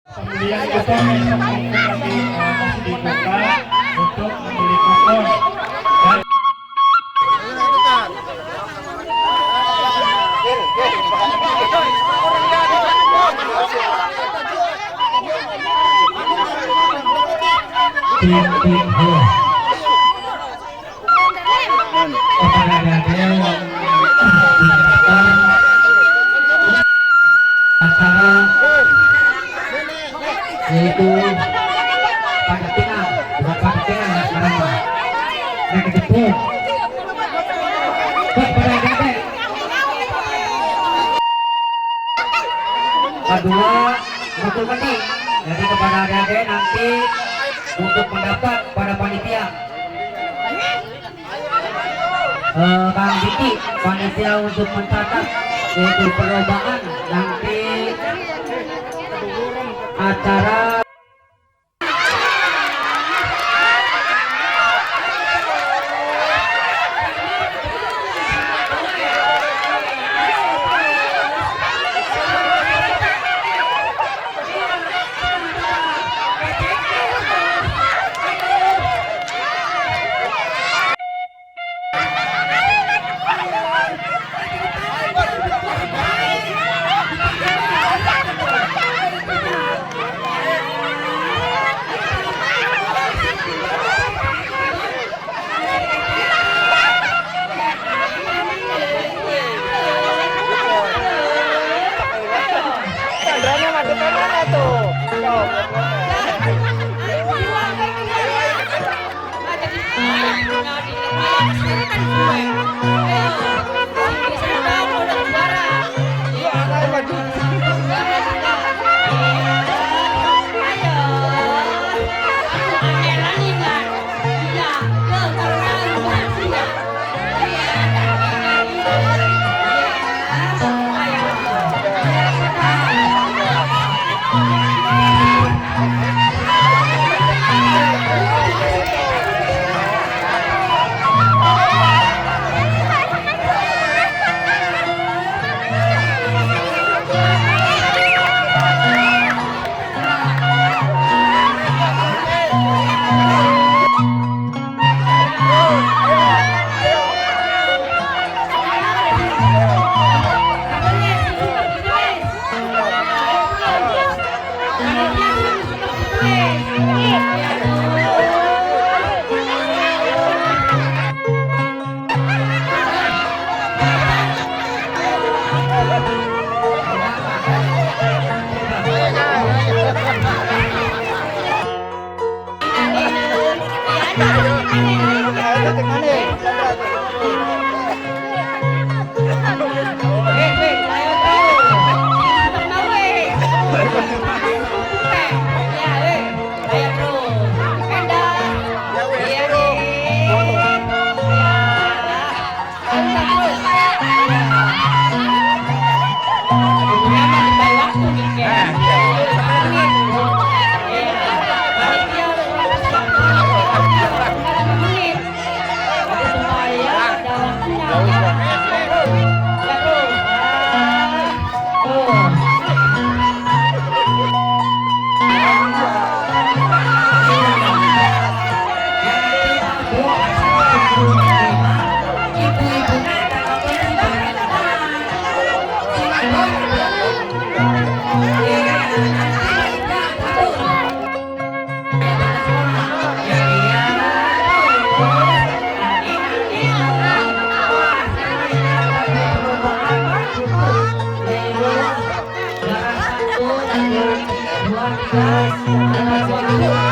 Pembelian kupon besok minggu nanti masih dibuka untuk membeli kupon dan tim bola kepada adik-adik yang menyaksikan acara yaitu pada pinang, bukan pada pinang ya sekarang yang kejeput kepada adik-adik kedua betul penting, jadi kepada adik-adik nanti untuk mendaftar pada panitia Bang Diki, panitia untuk mencatat yaitu perlombaan nanti acara Dua, tiga,